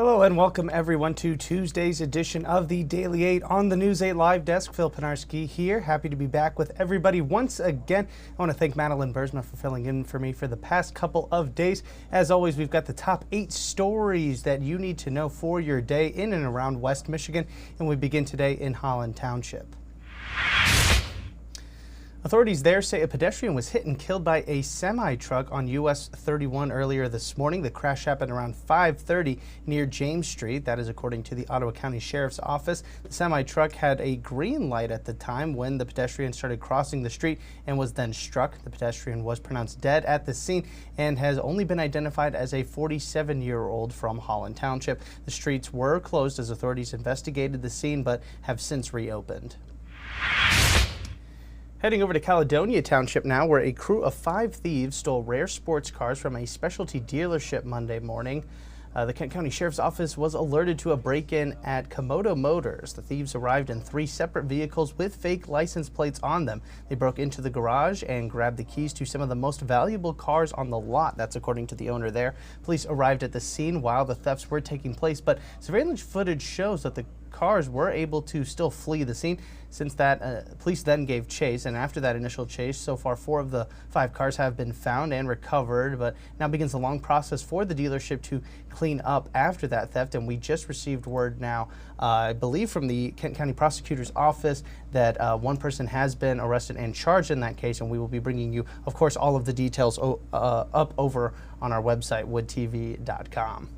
Hello and welcome everyone to Tuesday's edition of the Daily 8 on the News 8 Live Desk. Phil Penarski here. Happy to be back with everybody once again. I want to thank Madeline Bursma for filling in for me for the past couple of days. As always, we've got the top 8 stories that you need to know for your day in and around West Michigan. And we begin today in Holland Township. Authorities there say a pedestrian was hit and killed by a semi-truck on US 31 earlier this morning. The crash happened around 5:30 near James Street. That is according to the Ottawa County Sheriff's Office. The semi-truck had a green light at the time when the pedestrian started crossing the street and was then struck. The pedestrian was pronounced dead at the scene and has only been identified as a 47-year-old from Holland Township. The streets were closed as authorities investigated the scene but have since reopened. Heading over to Caledonia Township now, where a crew of 5 thieves stole rare sports cars from a specialty dealership Monday morning. The Kent County Sheriff's Office was alerted to a break-in at Komodo Motors. The thieves arrived in 3 separate vehicles with fake license plates on them. They broke into the garage and grabbed the keys to some of the most valuable cars on the lot. That's according to the owner there. Police arrived at the scene while the thefts were taking place, but surveillance footage shows that the cars were able to still flee the scene. Since that, police then gave chase, and after that initial chase, so far 4 of the 5 cars have been found and recovered, but now begins a long process for the dealership to clean up after that theft. And we just received word now, I believe from the Kent County Prosecutor's Office, that one person has been arrested and charged in that case, and we will be bringing you, of course, all of the details up over on our website, woodtv.com.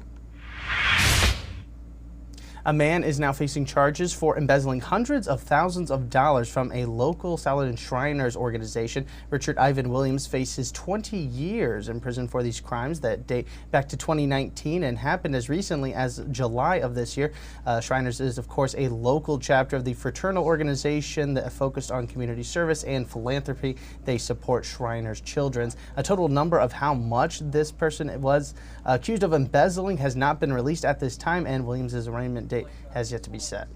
A man is now facing charges for embezzling hundreds of thousands of dollars from a local Saladin Shriners organization. Richard Ivan Williams faces 20 years in prison for these crimes that date back to 2019 and happened as recently as July of this year. Shriners is, of course, a local chapter of the fraternal organization that focused on community service and philanthropy. They support Shriners Children's. A total number of how much this person was accused of embezzling has not been released at this time, and Williams' arraignment date has yet to be set.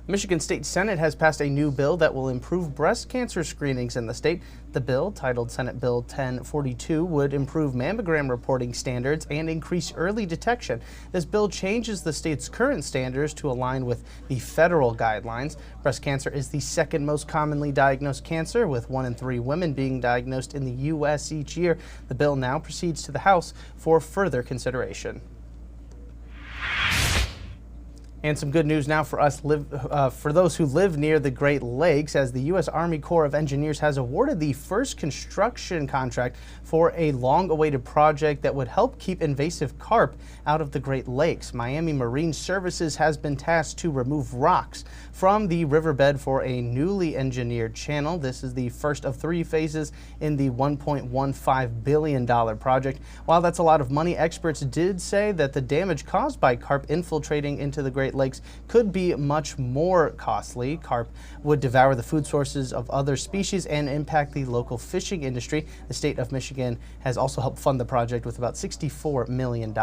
The Michigan State Senate has passed a new bill that will improve breast cancer screenings in the state. The bill, titled Senate Bill 1042, would improve mammogram reporting standards and increase early detection. This bill changes the state's current standards to align with the federal guidelines. Breast cancer is the second most commonly diagnosed cancer, with 1 in 3 women being diagnosed in the U.S. each year. The bill now proceeds to the House for further consideration. And some good news now for us, for those who live near the Great Lakes, as the U.S. Army Corps of Engineers has awarded the first construction contract for a long-awaited project that would help keep invasive carp out of the Great Lakes. Miami Marine Services has been tasked to remove rocks from the riverbed for a newly engineered channel. This is the first of 3 phases in the $1.15 billion project. While that's a lot of money, experts did say that the damage caused by carp infiltrating into the Great Lakes could be much more costly. Carp would devour the food sources of other species and impact the local fishing industry. The state of Michigan has also helped fund the project with about $64 million.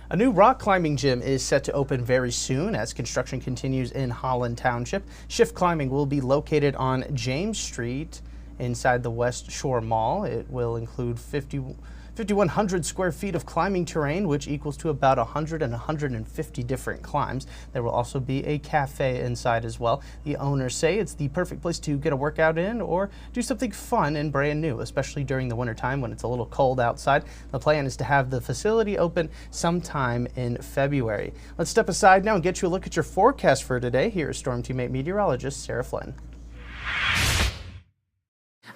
A new rock climbing gym is set to open very soon as construction continues in Holland Township. Shift Climbing will be located on James Street inside the West Shore Mall. It will include 5,100 square feet of climbing terrain, which equals to about 150 different climbs. There will also be a cafe inside as well. The owners say it's the perfect place to get a workout in or do something fun and brand new, especially during the wintertime when it's a little cold outside. The plan is to have the facility open sometime in February. Let's step aside now and get you a look at your forecast for today. Here is Storm Teammate meteorologist Sarah Flynn.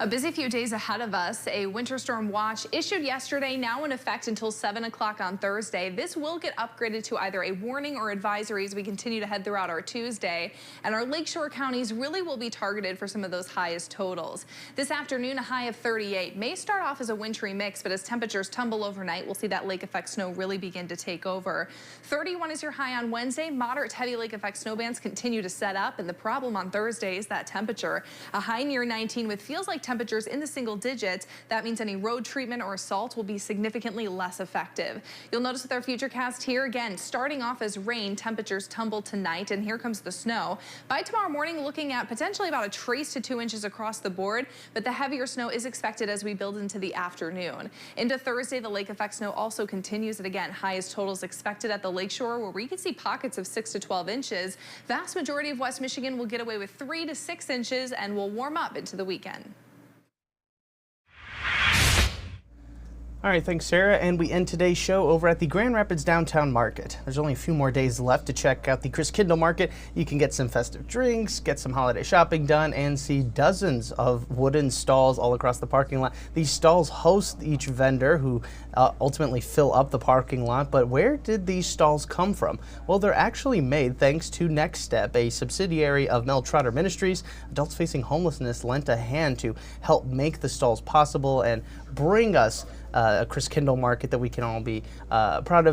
A busy few days ahead of us. A winter storm watch issued yesterday, now in effect until 7 o'clock on Thursday. This will get upgraded to either a warning or advisory as we continue to head throughout our Tuesday. And our lakeshore counties really will be targeted for some of those highest totals. This afternoon, a high of 38 may start off as a wintry mix, but as temperatures tumble overnight, we'll see that lake effect snow really begin to take over. 31 is your high on Wednesday. Moderate to heavy lake effect snow bands continue to set up. And the problem on Thursday is that temperature, a high near 19 with feels like temperatures in the single digits. That means any road treatment or salt will be significantly less effective. You'll notice with our futurecast here again, starting off as rain, temperatures tumble tonight, and here comes the snow. By tomorrow morning, looking at potentially about a trace to 2 inches across the board, but the heavier snow is expected as we build into the afternoon. Into Thursday, the lake effect snow also continues, and again, highest totals expected at the lakeshore, where we can see pockets of 6 to 12 inches. Vast majority of West Michigan will get away with 3 to 6 inches and will warm up into the weekend. All right, thanks, Sarah. And we end today's show over at the Grand Rapids Downtown Market. There's only a few more days left to check out the Christkindl Market. You can get some festive drinks, get some holiday shopping done, and see dozens of wooden stalls all across the parking lot. These stalls host each vendor who ultimately fill up the parking lot. But where did these stalls come from? Well, they're actually made thanks to Next Step, a subsidiary of Mel Trotter Ministries. Adults facing homelessness lent a hand to help make the stalls possible and bring us a Christkindl Market that we can all be proud of.